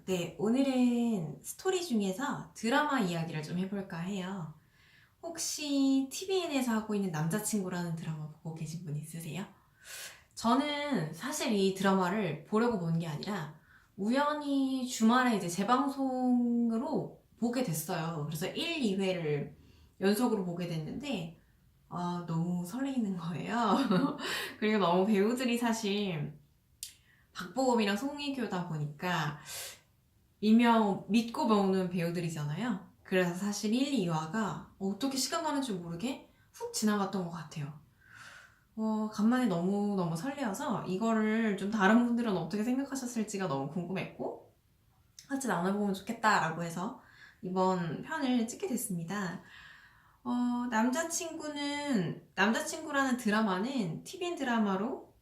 네, 오늘은 스토리 중에서 드라마 이야기를 좀 해볼까 해요. 혹시 TVN에서 하고 있는 남자친구라는 드라마 보고 계신 분 있으세요? 저는 사실 이 드라마를 보려고 본 게 아니라 우연히 주말에 이제 재방송으로 보게 됐어요. 그래서 1, 2회를 연속으로 보게 됐는데 너무 설레이는 거예요. 그리고 너무 배우들이 사실 박보검이랑 송혜교다 보니까 일명 믿고 보는 배우들이잖아요. 그래서 사실 1, 2화가 어떻게 시간 가는 줄 모르게 훅 지나갔던 것 같아요. 간만에 너무너무 설레어서 이거를 좀 다른 분들은 어떻게 생각하셨을지가 너무 궁금했고 같이 나눠보면 좋겠다라고 해서 이번 편을 찍게 됐습니다. 남자친구라는 드라마는 TVN 드라마로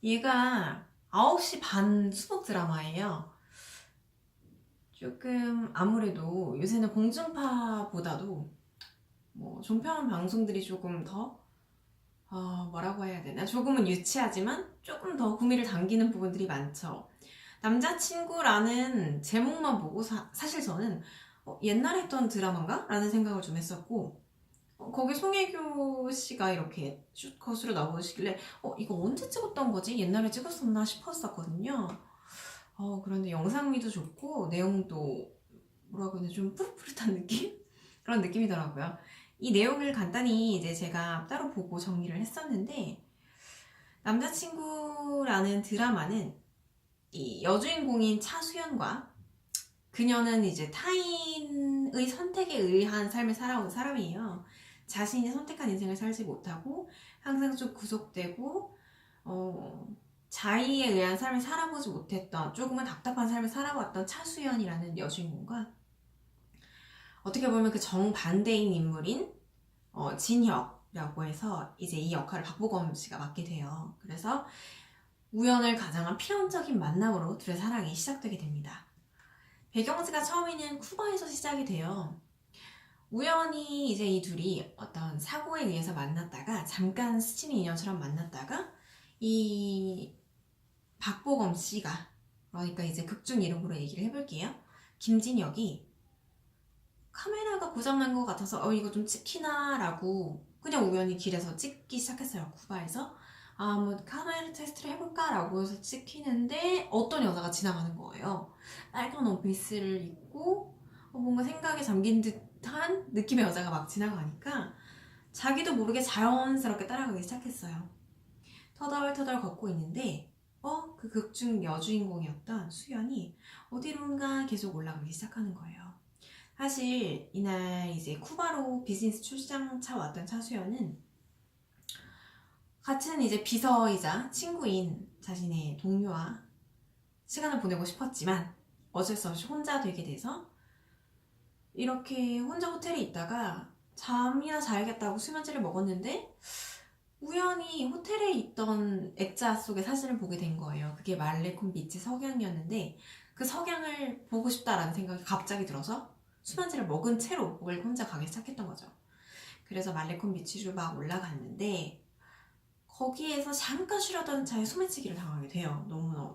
얘가 9시 반 수목 드라마예요. 조금 아무래도 요새는 공중파보다도 뭐 종편 방송들이 조금 더 뭐라고 해야 되나, 조금은 유치하지만 조금 더 구미를 당기는 부분들이 많죠. 남자친구라는 제목만 보고 사실 저는 옛날에 했던 드라마인가? 라는 생각을 좀 했었고, 거기 송혜교 씨가 이렇게 슛컷으로 나오시길래 이거 언제 찍었던 거지? 옛날에 찍었었나 싶었었거든요. 그런데 영상미도 좋고 내용도 뭐라고 해야 되나, 좀 푸릇푸릇한 느낌? 그런 느낌이더라고요. 이 내용을 간단히 이제 제가 따로 보고 정리를 했었는데, 남자친구라는 드라마는 이 여주인공인 차수연과, 그녀는 이제 타인의 선택에 의한 삶을 살아온 사람이에요. 자신이 선택한 인생을 살지 못하고 항상 좀 구속되고 자의에 의한 삶을 살아보지 못했던, 조금은 답답한 삶을 살아왔던 차수연이라는 여주인공과, 어떻게 보면 그 정반대인 인물인 진혁이라고 해서 이제 이 역할을 박보검 씨가 맡게 돼요. 그래서 우연을 가장한 필연적인 만남으로 둘의 사랑이 시작되게 됩니다. 배경지가 처음에는 쿠바에서 시작이 돼요. 우연히 이제 이 둘이 어떤 사고에 의해서 만났다가 잠깐 스치는 인연처럼 만났다가, 이 박보검 씨가, 그러니까 이제 극중 이름으로 얘기를 해볼게요. 김진혁이 카메라가 고장난 것 같아서 이거 좀 찍히나 라고 그냥 우연히 길에서 찍기 시작했어요. 쿠바에서 뭐 카메라 테스트를 해볼까 라고 해서 찍히는데 어떤 여자가 지나가는 거예요. 빨간 원피스를 입고 뭔가 생각에 잠긴 듯한 느낌의 여자가 막 지나가니까 자기도 모르게 자연스럽게 따라가기 시작했어요. 터덜터덜 걷고 있는데 그 극중 여주인공이었던 수연이 어디론가 계속 올라가기 시작하는 거예요. 사실 이날 이제 쿠바로 비즈니스 출장차 왔던 차수연은 같은 이제 비서이자 친구인 자신의 동료와 시간을 보내고 싶었지만 어쩔 수 없이 혼자 되게 돼서 이렇게 혼자 호텔에 있다가 잠이나 자야겠다고 수면제를 먹었는데 우연히 호텔에 있던 액자 속의 사진을 보게 된 거예요. 그게 말레콘 비치 석양이었는데 그 석양을 보고 싶다라는 생각이 갑자기 들어서 수면제를 먹은 채로 거길 혼자 가기 시작했던 거죠. 그래서 말레콘 비치로 막 올라갔는데 거기에서 잠깐 쉬려던 차에 소매치기를 당하게 돼요. 너무너무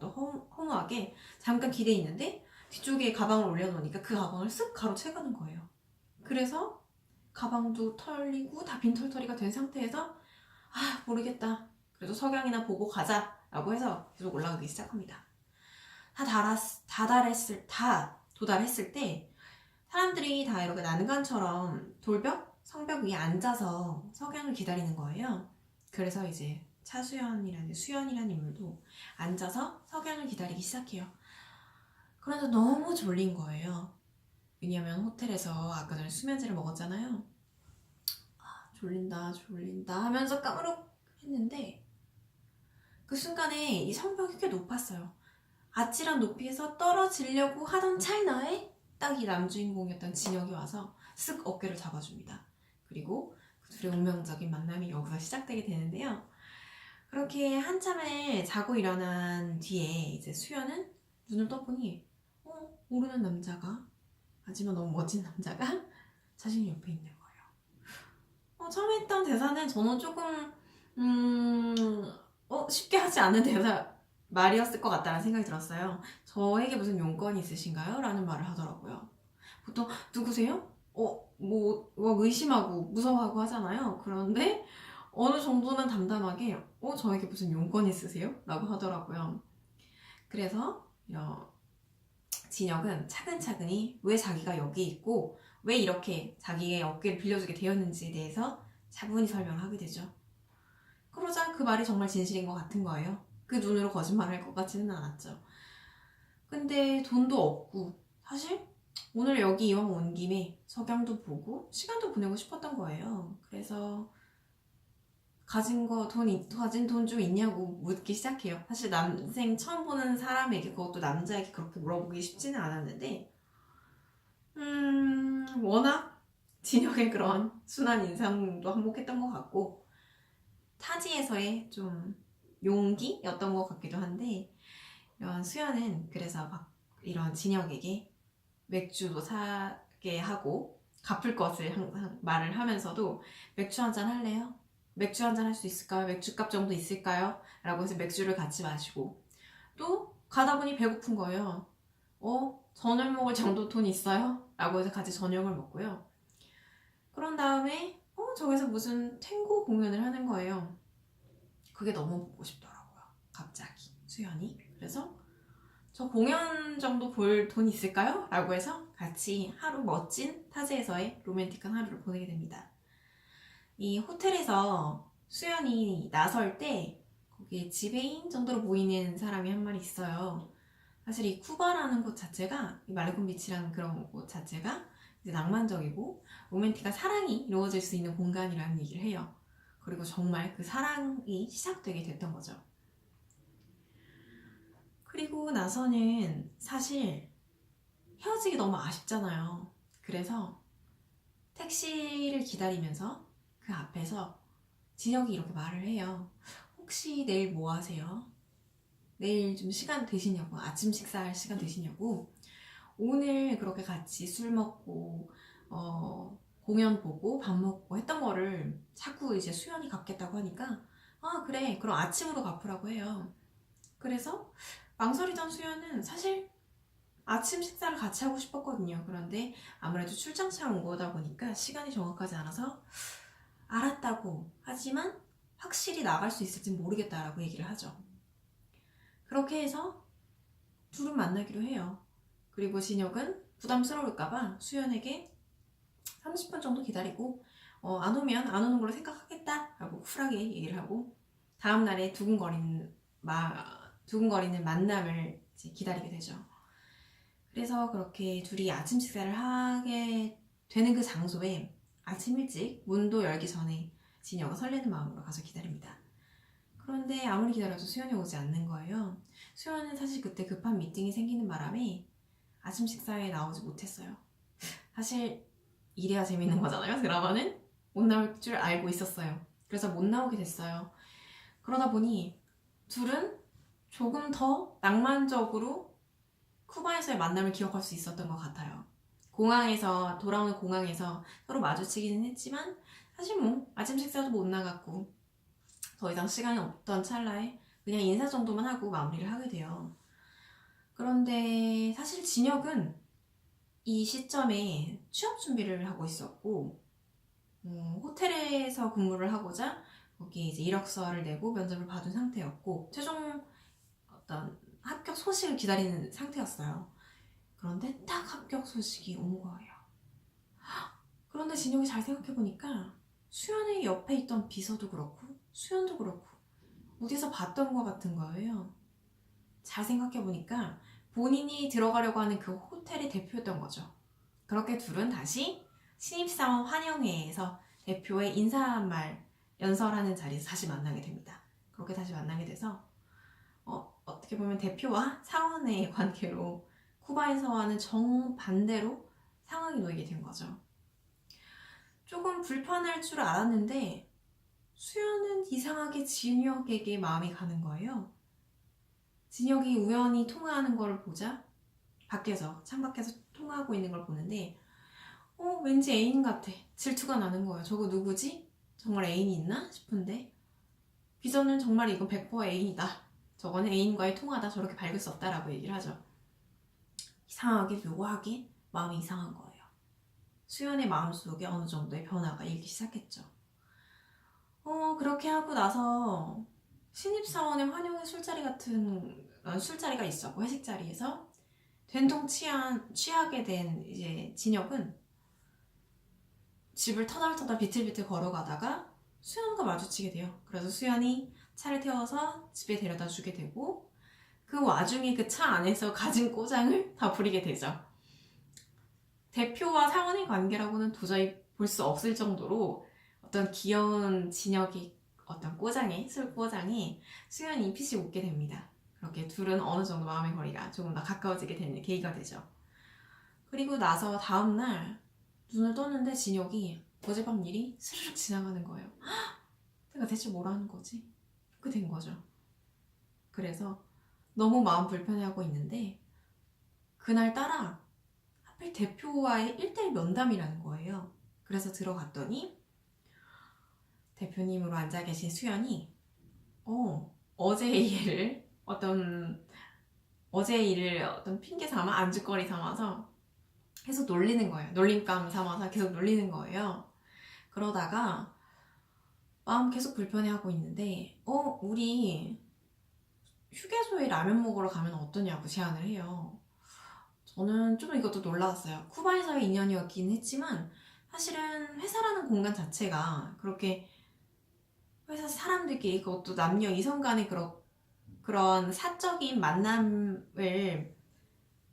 허무하게 잠깐 길에 있는데 뒤쪽에 가방을 올려놓으니까 그 가방을 쓱 가로채가는 거예요. 그래서 가방도 털리고 다 빈털터리가 된 상태에서 모르겠다, 그래도 석양이나 보고 가자 라고 해서 계속 올라가기 시작합니다. 다 도달했을 때 사람들이 다 이렇게 난간처럼 성벽 위에 앉아서 석양을 기다리는 거예요. 그래서 이제 수연이라는 인물도 앉아서 석양을 기다리기 시작해요. 그런데 너무 졸린 거예요. 왜냐면 호텔에서 아까 전에 수면제를 먹었잖아요. 졸린다 하면서 까무룩 했는데 그 순간에 이 성벽이 꽤 높았어요. 아찔한 높이에서 떨어지려고 하던 찰나에 딱 이 남주인공이었던 진혁이 와서 쓱 어깨를 잡아줍니다. 그리고 그 둘의 운명적인 만남이 여기서 시작되게 되는데요. 그렇게 한참을 자고 일어난 뒤에 이제 수연은 눈을 떠보니 모르는 남자가, 하지만 너무 멋진 남자가 자신이 옆에 있는 거예요. 처음에 했던 대사는 저는 조금 쉽게 하지 않은 말이었을 것 같다는 생각이 들었어요. 저에게 무슨 용건이 있으신가요? 라는 말을 하더라고요. 보통 누구세요? 의심하고 무서워하고 하잖아요. 그런데 어느 정도는 담담하게 저에게 무슨 용건 있으세요? 라고 하더라고요. 그래서 진혁은 차근차근히 왜 자기가 여기 있고 왜 이렇게 자기의 어깨를 빌려주게 되었는지에 대해서 차분히 설명을 하게 되죠. 그러자 그 말이 정말 진실인 것 같은 거예요. 그 눈으로 거짓말할 것 같지는 않았죠. 근데 돈도 없고 사실 오늘 여기 이왕 온 김에 석양도 보고 시간도 보내고 싶었던 거예요. 그래서 가진 돈 좀 있냐고 묻기 시작해요. 사실 남생 처음 보는 사람에게, 그것도 남자에게 그렇게 물어보기 쉽지는 않았는데 워낙 진혁의 그런 순한 인상도 한몫했던 것 같고 타지에서의 좀 용기였던 것 같기도 한데, 이런 수연은 그래서 막 이런 진혁에게 맥주도 사게 하고 갚을 것을 항상 말을 하면서도 맥주 한잔 할래요? 맥주 한잔 할 수 있을까요? 맥주값 정도 있을까요? 라고 해서 맥주를 같이 마시고, 또 가다 보니 배고픈 거예요. 저녁 먹을 정도 돈 있어요? 라고 해서 같이 저녁을 먹고요. 그런 다음에 저기서 무슨 탱고 공연을 하는 거예요. 그게 너무 보고 싶더라고요. 갑자기 수연이. 그래서 저 공연 정도 볼 돈 있을까요? 라고 해서 같이 하루 멋진 타지에서의 로맨틱한 하루를 보내게 됩니다. 이 호텔에서 수연이 나설 때 거기에 지배인 정도로 보이는 사람이 한 마리 있어요. 사실 이 쿠바라는 곳 자체가, 이 말레콘 비치라는 그런 곳 자체가 이제 낭만적이고 로맨틱한 사랑이 이루어질 수 있는 공간이라는 얘기를 해요. 그리고 정말 그 사랑이 시작되게 됐던 거죠. 그리고 나서는 사실 헤어지기 너무 아쉽잖아요. 그래서 택시를 기다리면서 그 앞에서 진혁이 이렇게 말을 해요. 혹시 내일 뭐 하세요? 내일 좀 시간 되시냐고, 아침 식사할 시간 되시냐고. 오늘 그렇게 같이 술 먹고 공연 보고 밥 먹고 했던 거를 자꾸 이제 수연이 갚겠다고 하니까 그래, 그럼 아침으로 갚으라고 해요. 그래서 망설이던 수연은 사실 아침 식사를 같이 하고 싶었거든요. 그런데 아무래도 출장차 온 거다 보니까 시간이 정확하지 않아서 알았다고 하지만 확실히 나갈 수 있을지 모르겠다라고 얘기를 하죠. 그렇게 해서 둘은 만나기로 해요. 그리고 진혁은 부담스러울까봐 수연에게 30분 정도 기다리고 안 오면 안 오는 걸로 생각하겠다 라고 쿨하게 얘기를 하고, 다음날에 두근거리는 만남을 이제 기다리게 되죠. 그래서 그렇게 둘이 아침 식사를 하게 되는 그 장소에 아침 일찍 문도 열기 전에 진혁은 설레는 마음으로 가서 기다립니다. 그런데 아무리 기다려도 수연이 오지 않는 거예요. 수연은 사실 그때 급한 미팅이 생기는 바람에 아침 식사에 나오지 못했어요. 사실 이래야 재밌는 거잖아요. 드라마는 못 나올 줄 알고 있었어요. 그래서 못 나오게 됐어요. 그러다 보니 둘은 조금 더 낭만적으로 쿠바에서의 만남을 기억할 수 있었던 것 같아요. 돌아오는 공항에서 서로 마주치기는 했지만 사실 뭐 아침 식사도 못 나갔고 더 이상 시간이 없던 찰나에 그냥 인사 정도만 하고 마무리를 하게 돼요. 그런데 사실 진혁은 이 시점에 취업 준비를 하고 있었고, 호텔에서 근무를 하고자 거기에 이제 이력서를 내고 면접을 받은 상태였고, 최종 어떤 합격 소식을 기다리는 상태였어요. 그런데 딱 합격 소식이 온 거예요. 그런데 진혁이 잘 생각해보니까 수연의 옆에 있던 비서도 그렇고 수연도 그렇고 어디서 봤던 것 같은 거예요. 잘 생각해보니까 본인이 들어가려고 하는 그 호텔의 대표였던 거죠. 그렇게 둘은 다시 신입사원 환영회에서 대표의 인사말 연설하는 자리에서 다시 만나게 됩니다. 그렇게 다시 만나게 돼서 어떻게 보면 대표와 사원의 관계로 쿠바에서와는 정반대로 상황이 놓이게 된 거죠. 조금 불편할 줄 알았는데 수연은 이상하게 진혁에게 마음이 가는 거예요. 진혁이 우연히 통화하는 걸 보자 창밖에서 통화하고 있는 걸 보는데 왠지 애인 같아. 질투가 나는 거예요. 저거 누구지? 정말 애인이 있나 싶은데 비서는 정말 이건 100% 애인이다. 저거는 애인과의 통화다. 저렇게 밝을 수 없다라고 얘기를 하죠. 이상하게 묘하게 마음이 이상한 거예요. 수연의 마음속에 어느 정도의 변화가 일기 시작했죠. 그렇게 하고 나서 신입사원의 환영회 술자리 같은 술자리가 있었고, 회식 자리에서 된통 취하게 된 이제 진혁은 집을 터덜터덜 비틀비틀 걸어가다가 수연과 마주치게 돼요. 그래서 수연이 차를 태워서 집에 데려다 주게 되고, 그 와중에 그 차 안에서 가진 꼬장을 다 부리게 되죠. 대표와 사원의 관계라고는 도저히 볼 수 없을 정도로 어떤 귀여운 진혁이 어떤 꼬장에, 술 꼬장에 수연이 피식 웃게 됩니다. 그렇게 둘은 어느 정도 마음의 거리가 조금 더 가까워지게 되는 계기가 되죠. 그리고 나서 다음날 눈을 떴는데 진혁이 어젯밤 일이 스르륵 지나가는 거예요. 내가 대체 뭘 하는 거지? 그렇게 된 거죠. 그래서 너무 마음 불편해하고 있는데 그날따라 하필 대표와의 1대1 면담이라는 거예요. 그래서 들어갔더니 대표님으로 앉아 계신 수연이 어제의 일을 어떤 핑계 삼아 안주거리 삼아서 계속 놀리는 거예요. 놀림감 삼아서 계속 놀리는 거예요. 그러다가 마음 계속 불편해하고 있는데 우리 휴게소에 라면 먹으러 가면 어떠냐고 제안을 해요. 저는 좀 이것도 놀라웠어요. 쿠바에서의 인연이었긴 했지만 사실은 회사라는 공간 자체가 그렇게 회사 사람들끼리, 그것도 남녀 이성 간의 그런 사적인 만남을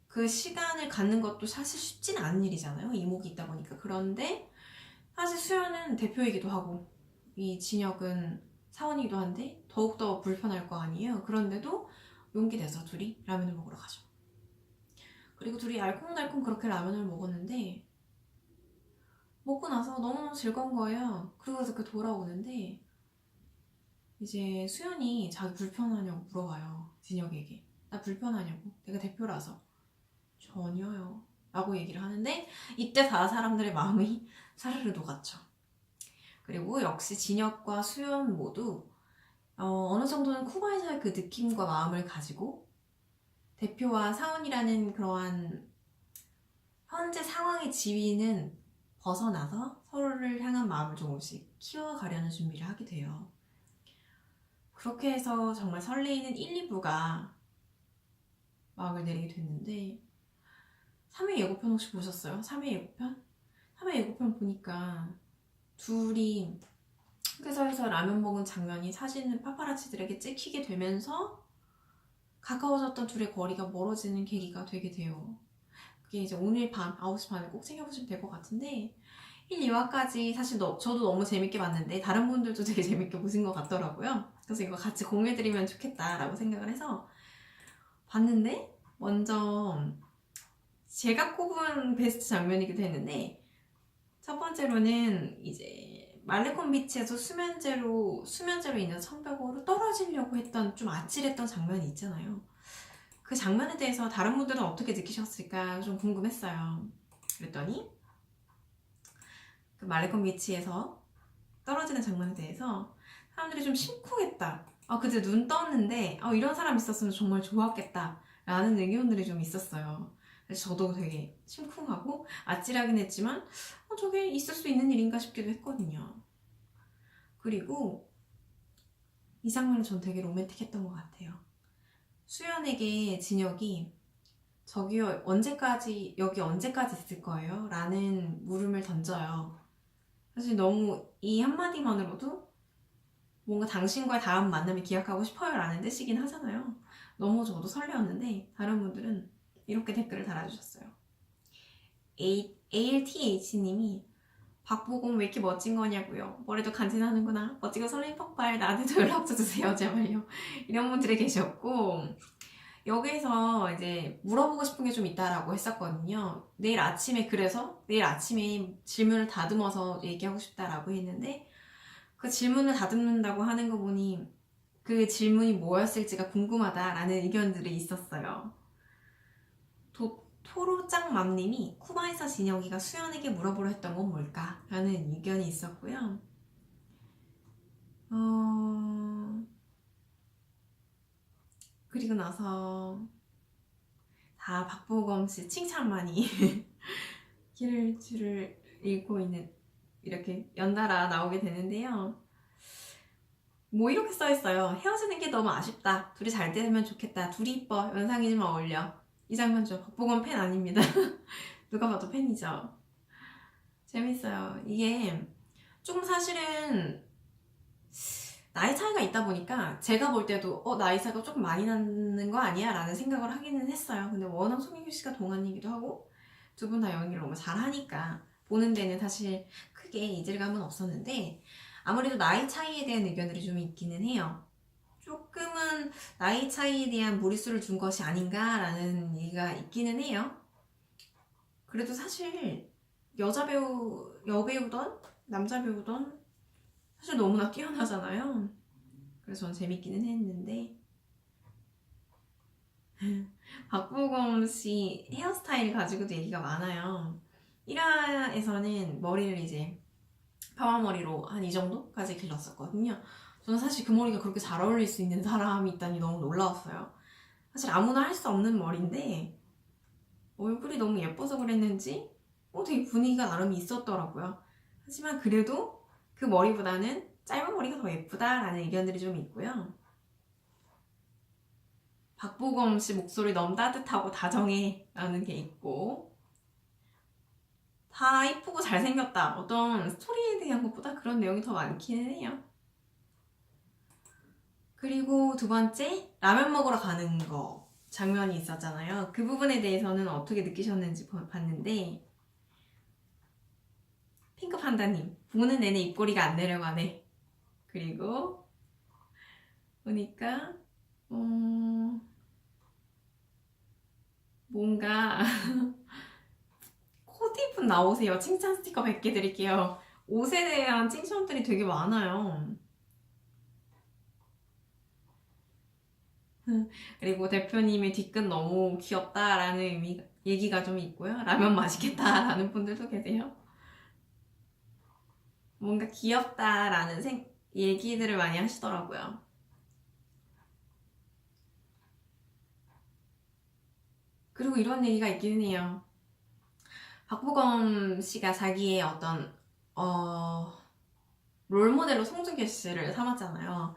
그 시간을 갖는 것도 사실 쉽지는 않은 일이잖아요. 이목이 있다 보니까. 그런데 사실 수연은 대표이기도 하고 이 진혁은 사원이기도 한데 더욱더 불편할 거 아니에요. 그런데도 용기 내서 둘이 라면을 먹으러 가죠. 그리고 둘이 알콩달콩 그렇게 라면을 먹었는데 먹고 나서 너무너무 즐거운 거예요. 그러고서 그 돌아오는데 이제 수연이 자기 불편하냐고 물어봐요. 진혁에게. 나 불편하냐고. 내가 대표라서. 전혀요. 라고 얘기를 하는데 이때 다 사람들의 마음이 사르르 녹았죠. 그리고 역시 진혁과 수연 모두 어느 정도는 쿠바에서의 그 느낌과 마음을 가지고 대표와 사원이라는 그러한 현재 상황의 지위는 벗어나서 서로를 향한 마음을 조금씩 키워가려는 준비를 하게 돼요. 그렇게 해서 정말 설레이는 1, 2부가 마음을 내리게 됐는데 3회 예고편 혹시 보셨어요? 3회 예고편? 3회 예고편 보니까 둘이 휴게소에서 라면 먹은 장면이 사진을 파파라치들에게 찍히게 되면서 가까워졌던 둘의 거리가 멀어지는 계기가 되게 돼요. 그게 이제 오늘 밤 9시 반에 꼭 챙겨보시면 될 것 같은데 1, 2화까지 사실 저도 너무 재밌게 봤는데 다른 분들도 되게 재밌게 보신 것 같더라고요. 그래서 이거 같이 공유해드리면 좋겠다라고 생각을 해서 봤는데 먼저 제가 꼽은 베스트 장면이기도 했는데 첫 번째로는 이제 말레콘 비치에서 수면제로 인해서 성벽으로 떨어지려고 했던 좀 아찔했던 장면이 있잖아요. 그 장면에 대해서 다른 분들은 어떻게 느끼셨을까 좀 궁금했어요. 그랬더니 그 말레콘 비치에서 떨어지는 장면에 대해서 사람들이 좀 심쿵했다. 그때 눈 떴는데 이런 사람 있었으면 정말 좋았겠다 라는 의견들이 좀 있었어요. 그래서 저도 되게 심쿵하고 아찔하긴 했지만 저게 있을 수 있는 일인가 싶기도 했거든요. 그리고 이 장면은 전 되게 로맨틱했던 것 같아요. 수연에게 진혁이 저기요 여기 언제까지 있을 거예요? 라는 물음을 던져요. 사실 너무 이 한마디만으로도 뭔가 당신과의 다음 만남을 기약하고 싶어요 라는 뜻이긴 하잖아요. 너무 저도 설레었는데 다른 분들은 이렇게 댓글을 달아주셨어요. ALTH님이 박보검 왜 이렇게 멋진 거냐고요. 머리도 간지나는구나. 멋지고 설렘 폭발. 나한테도 연락처 주세요 제발요. 이런 분들이 계셨고 여기서 이제 물어보고 싶은 게 좀 있다라고 했었거든요. 내일 아침에 질문을 다듬어서 얘기하고 싶다라고 했는데 그 질문을 다듬는다고 하는 거 보니 그 질문이 뭐였을지가 궁금하다라는 의견들이 있었어요. 토로짱맘님이 쿠바에서 진혁이가 수연에게 물어보려 했던 건 뭘까? 라는 의견이 있었고요. 그리고 나서 다 박보검 씨 칭찬만이 길을 줄을 잃고 있는, 이렇게 연달아 나오게 되는데요. 뭐 이렇게 써있어요. 헤어지는 게 너무 아쉽다. 둘이 잘 되면 좋겠다. 둘이 이뻐. 연상이지만 어울려. 이 장면 저 박보검 팬 아닙니다. 누가 봐도 팬이죠. 재밌어요. 이게 조금 사실은 나이 차이가 있다 보니까 제가 볼 때도 나이 차이가 조금 많이 나는 거 아니야? 라는 생각을 하기는 했어요. 근데 워낙 송혜교 씨가 동안이기도 하고 두 분 다 연기를 너무 잘하니까 보는 데는 사실 크게 이질감은 없었는데, 아무래도 나이 차이에 대한 의견들이 좀 있기는 해요. 조금은 나이 차이에 대한 무리수를 준 것이 아닌가라는 얘기가 있기는 해요. 그래도 사실 여자 배우, 여배우던 남자 배우던 사실 너무나 뛰어나잖아요. 그래서 전 재밌기는 했는데 박보검 씨 헤어스타일 가지고도 얘기가 많아요. 1화에서는 머리를 이제 파마머리로 한 이 정도까지 길렀었거든요. 저는 사실 그 머리가 그렇게 잘 어울릴 수 있는 사람이 있다니 너무 놀라웠어요. 사실 아무나 할 수 없는 머리인데 얼굴이 너무 예뻐서 그랬는지 되게 분위기가 나름 있었더라고요. 하지만 그래도 그 머리보다는 짧은 머리가 더 예쁘다라는 의견들이 좀 있고요. 박보검 씨 목소리 너무 따뜻하고 다정해 라는 게 있고, 다 이쁘고 잘생겼다, 어떤 스토리에 대한 것보다 그런 내용이 더 많기는 해요. 그리고 두 번째, 라면 먹으러 가는 거 장면이 있었잖아요. 그 부분에 대해서는 어떻게 느끼셨는지 봤는데, 핑크 판다님 보는 내내 입꼬리가 안 내려가네. 그리고 보니까 뭔가 코디분 나오세요. 칭찬 스티커 100개 드릴게요. 옷에 대한 칭찬들이 되게 많아요. 그리고 대표님의 뒤끝 너무 귀엽다라는 얘기가 좀 있고요. 라면 맛있겠다라는 분들도 계세요. 뭔가 귀엽다라는 얘기들을 많이 하시더라고요. 그리고 이런 얘기가 있기는 해요. 박보검 씨가 자기의 어떤 롤모델로 송중기 씨를 삼았잖아요.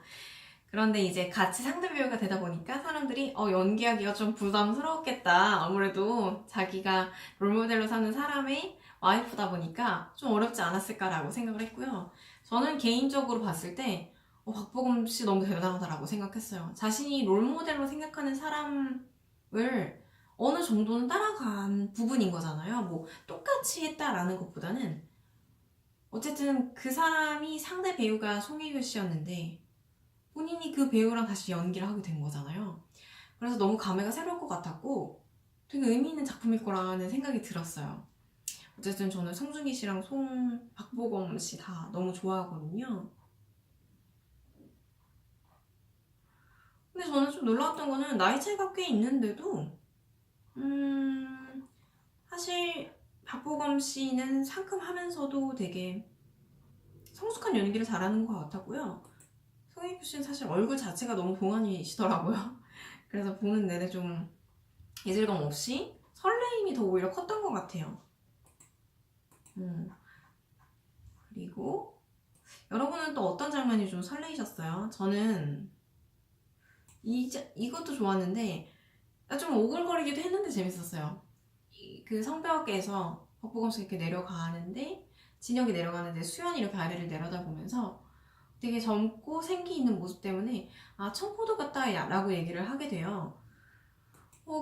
그런데 이제 같이 상대 배우가 되다 보니까 사람들이 연기하기가 좀 부담스러웠겠다. 아무래도 자기가 롤모델로 삼는 사람의 와이프다 보니까 좀 어렵지 않았을까라고 생각을 했고요. 저는 개인적으로 봤을 때 박보검 씨 너무 대단하다라고 생각했어요. 자신이 롤모델로 생각하는 사람을 어느 정도는 따라간 부분인 거잖아요. 뭐 똑같이 했다라는 것보다는 어쨌든 그 사람이 상대 배우가 송혜교 씨였는데 본인이 그 배우랑 다시 연기를 하게 된 거잖아요. 그래서 너무 감회가 새로울 것 같았고 되게 의미 있는 작품일 거라는 생각이 들었어요. 어쨌든 저는 송중기 씨랑 박보검 씨 다 너무 좋아하거든요. 근데 저는 좀 놀라웠던 거는 나이 차이가 꽤 있는데도 사실 박보검 씨는 상큼하면서도 되게 성숙한 연기를 잘하는 것 같았고요. 송혜교 씨는 사실 얼굴 자체가 너무 동안이시더라고요. 그래서 보는 내내 좀 이질감 없이 설레임이 더 오히려 컸던 것 같아요. 그리고 여러분은 또 어떤 장면이 좀 설레이셨어요? 저는 이것도 좋았는데 좀 오글거리기도 했는데 재밌었어요. 그 성벽에서 박보검 씨가 이렇게 내려가는데, 진혁이 내려가는데 수연이 이렇게 아래를 내려다보면서 되게 젊고 생기 있는 모습 때문에 청포도 같다 라고 얘기를 하게 돼요.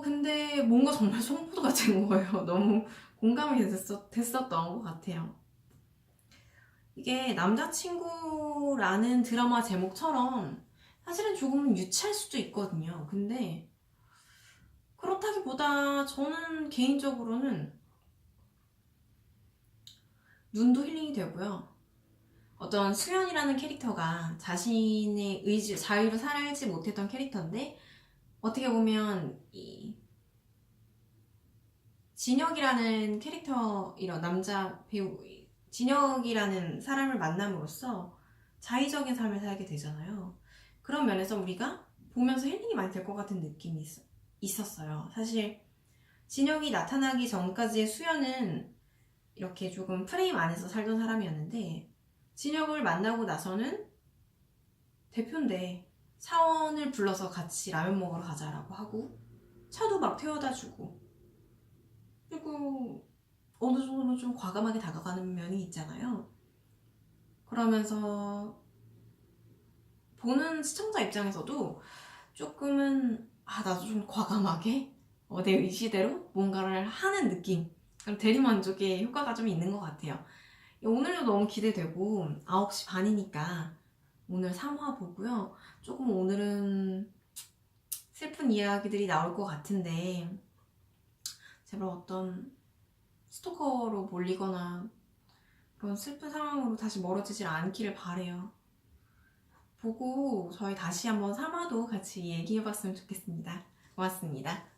근데 뭔가 정말 청포도 같은 거예요. 너무 공감이 됐었던 것 같아요. 이게 남자친구라는 드라마 제목처럼 사실은 조금은 유치할 수도 있거든요. 근데 그렇다기보다 저는 개인적으로는 눈도 힐링이 되고요. 어떤 수연이라는 캐릭터가 자신의 의지, 자유로 살지 못했던 캐릭터인데 어떻게 보면 이 진혁이라는 캐릭터, 이런 남자 배우 진혁이라는 사람을 만남으로써 자의적인 삶을 살게 되잖아요. 그런 면에서 우리가 보면서 힐링이 많이 될 것 같은 느낌이 있었어요. 사실 진혁이 나타나기 전까지의 수연은 이렇게 조금 프레임 안에서 살던 사람이었는데, 진혁을 만나고 나서는 대표인데 사원을 불러서 같이 라면 먹으러 가자라고 하고 차도 막 태워다 주고, 그리고 어느 정도는 좀 과감하게 다가가는 면이 있잖아요. 그러면서 보는 시청자 입장에서도 조금은 나도 좀 과감하게 내 의지대로 뭔가를 하는 느낌, 그럼 대리만족의 효과가 좀 있는 것 같아요. 오늘도 너무 기대되고 9시 반이니까 오늘 3화 보고요. 조금 오늘은 슬픈 이야기들이 나올 것 같은데 제발 어떤 스토커로 몰리거나 그런 슬픈 상황으로 다시 멀어지질 않기를 바래요. 보고 저희 다시 한번 3화도 같이 얘기해봤으면 좋겠습니다. 고맙습니다.